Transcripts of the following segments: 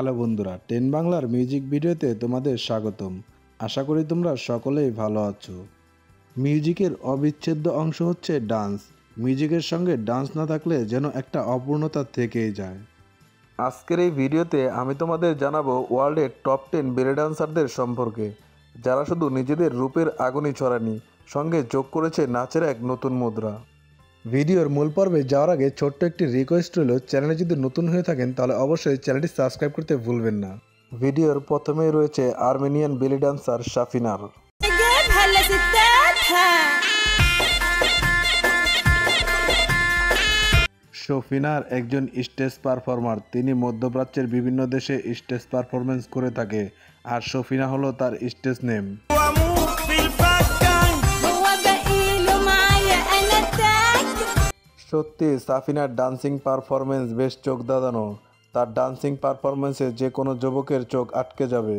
Hello বন্ধুরা, ten বাংলার music ভিডিওতে তোমাদের স্বাগতম। আশা করি তোমরা সকলেই ভালো আছো। মিউজিকের অবিচ্ছেদ্য অংশ হচ্ছে ডান্স। মিউজিকের সঙ্গে ডান্স না থাকলে যেন একটা অপূর্ণতা থেকেই যায়। আজকের এই ভিডিওতে আমি তোমাদের জানাবো ওয়ার্ল্ডের টপ 10 বেলি ডান্সারদের সম্পর্কে, যারা শুধু নিজেদের রূপের আগুনই ছড়ায়নি, সঙ্গে যোগ করেছে নাচের এক নতুন মুদ্রা। ভিডিওর মূল পর্বে যাওয়ার আগে ছোট্ট একটি রিকোয়েস্ট রইল, চ্যানেলে যদি নতুন হয়ে থাকেন তাহলে অবশ্যই চ্যানেলটি সাবস্ক্রাইব করতে ভুলবেন না। ভিডিওর প্রথমেই রয়েছে আর্মেনিয়ান বেলি ডান্সার শাফিনার। শফিনার একজন স্টেজ পারফর্মার। তিনি মধ্যপ্রাচ্যের বিভিন্ন দেশে স্টেজ পারফরমেন্স করে থাকে, আর শফিনা হলো তার স্টেজ নেম। সত্যি সাফিনার ডান্সিং পারফরমেন্স বেশ চোখ ধাঁধানো। তার ডান্সিং পারফরমেন্সে যে কোনো যুবকের চোখ আটকে যাবে।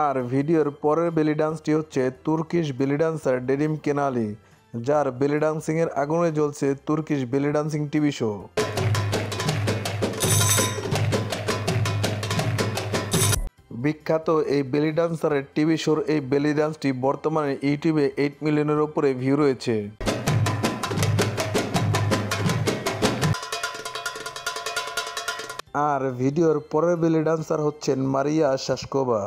আর ভিডিওর পরের বেলি ডান্সটি হচ্ছে তুর্কিশ বেলি ডান্সার ডেরিম কেনালি, যার বেলি ডান্সিংয়ের আগুনে জ্বলছে তুর্কিশ বেলি ডান্সিং টিভি শো। বিখ্যাত এই বেলি ডান্সারের টিভি শোর এই বেলি ডান্সটি বর্তমানে ইউটিউবে 8 মিলিয়নের ওপরে ভিউ রয়েছে। আর ভিডিওর পরের বেলি ডান্সার হচ্ছেন মারিয়া শাসকোভা।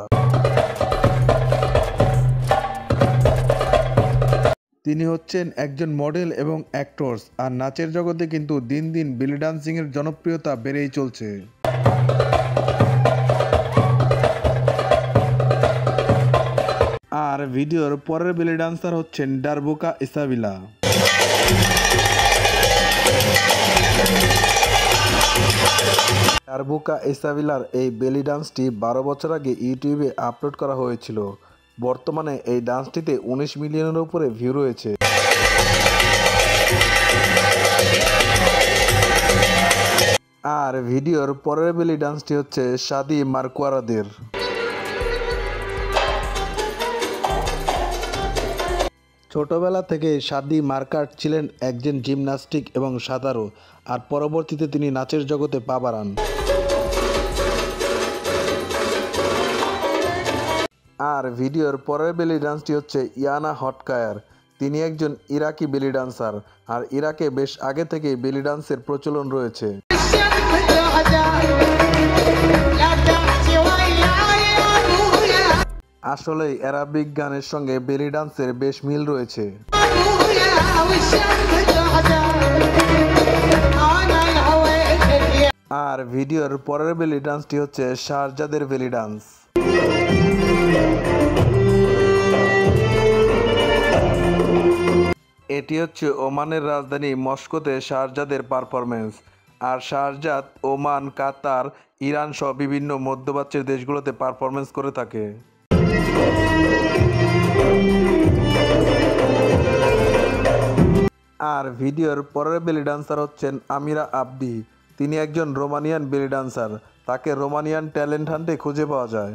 তিনি হচ্ছেন একজন মডেল এবং অ্যাক্টরস। আর নাচের জগতে কিন্তু দিন দিন বেলি ডান্সিংয়ের জনপ্রিয়তা বেড়েই চলছে। আর ভিডিওর পরের বেলি ডান্সার হচ্ছেন ডারবুকা ইসাবিলা। ডারবুকা ইসাবিলার এই বেলি ডান্সটি 12 বছর আগে ইউটিউবে আপলোড করা হয়েছিল। বর্তমানে এই ডান্সটিতে 19 মিলিয়নের উপরে ভিউ রয়েছে। আর ভিডিওর পরের বেলি ডান্সটি হচ্ছে শাদি মার্কোয়ারাদের। ছোটবেলা থেকে শাদি মার্কাট ছিলেন একজন জিমন্যাস্টিক এবং সাঁতারু, আর পরবর্তীতে তিনি নাচের জগতে পা বাড়ান। আর ভিডিওর পরের বেলি ডান্সটি হচ্ছে ইয়ানা হটকায়ার। তিনি একজন ইরাকি বেলি ডান্সার, আর ইরাকে বেশ আগে থেকেই বেলি ডান্সের প্রচলন রয়েছে। আসলেই অ্যারাবিক গানের সঙ্গে বেলি ডান্সের বেশ মিল রয়েছে। আর ভিডিওর পরের বেলি ডান্সটি হচ্ছে শাহজাদের বেলি ডান্স। এটি হচ্ছে ওমানের রাজধানী মস্কোতে শাহজাদের পারফরমেন্স। আর শাহজাদ ওমান, কাতার, ইরান সহ বিভিন্ন মধ্যপ্রাচ্যের দেশগুলোতে পারফরমেন্স করে থাকে। আর ভিডিওর পরের বেলি ডান্সার হচ্ছেন আমিরা আবদি। তিনি একজন রোমানিয়ান বেলি ডান্সার। তাকে রোমানিয়ান ট্যালেন্ট হান্টে খুঁজে পাওয়া যায়।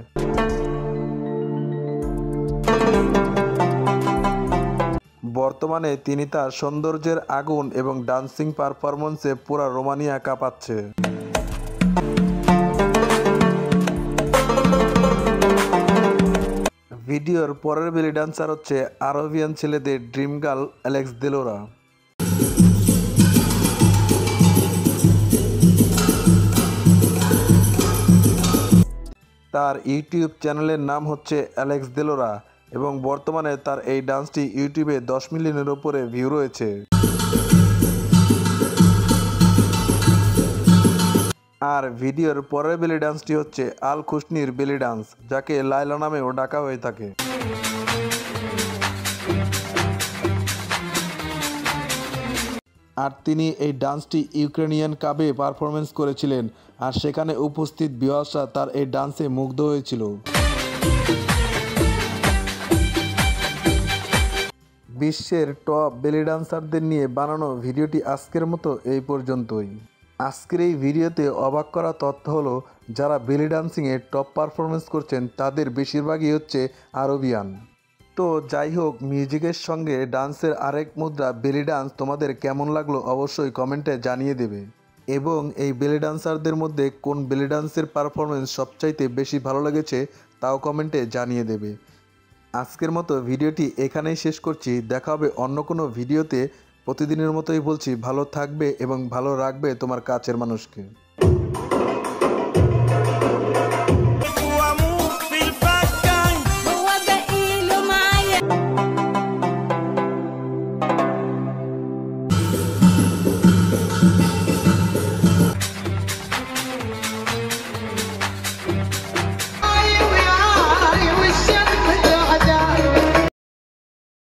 বর্তমানে তিনি তার সৌন্দর্যের আগুন এবং ডান্সিং পারফরমেন্সে পুরা রোমানিয়া কাঁপাচ্ছে। ভিডিওর পরের বেলি ডান্সার হচ্ছে আরবিয়ান ছেলেদের ড্রিম গার্ল অ্যালেক্স দেলোরা। তার ইউটিউব চ্যানেলের নাম হচ্ছে অ্যালেক্স দেলোরা, এবং বর্তমানে তার এই ডান্সটি ইউটিউবে 10 মিলিয়নের ওপরে ভিউ রয়েছে। আর ভিডিওর পরের বেলি ডান্সটি হচ্ছে আল খুশনির বেলি ডান্স, যাকে লাইলা নামেও ডাকা হয়ে থাকে। আর তিনি এই ডান্সটি ইউক্রেনিয়ান কাবে পারফরমেন্স করেছিলেন, আর সেখানে উপস্থিত ভিউয়ার্সরা তার এই ডান্সে মুগ্ধ হয়েছিল। বিশ্বের টপ বেলি ডান্সারদের নিয়ে বানানো ভিডিওটি আজকের মতো এই পর্যন্তই। আজকের এই ভিডিওতে অবাক করা তথ্য হলো, যারা বেলি ডান্সিংয়ে টপ পারফরমেন্স করছেন তাদের বেশিরভাগই হচ্ছে আরবিয়ান। তো যাই হোক, মিউজিকের সঙ্গে ডান্সের আরেক মুদ্রা বেলি ডান্স তোমাদের কেমন লাগলো অবশ্যই কমেন্টে জানিয়ে দেবে। এবং এই বেলি ডান্সারদের মধ্যে কোন বেলি ডান্সের পারফরমেন্স সবচাইতে বেশি ভালো লেগেছে তাও কমেন্টে জানিয়ে দেবে। আজকের মতো ভিডিওটি এখানেই শেষ করছি। দেখা হবে অন্য কোনো ভিডিওতে। প্রতিদিনের মতোই বলছি, ভালো থাকবে এবং ভালো রাখবে তোমার কাছের মানুষকে।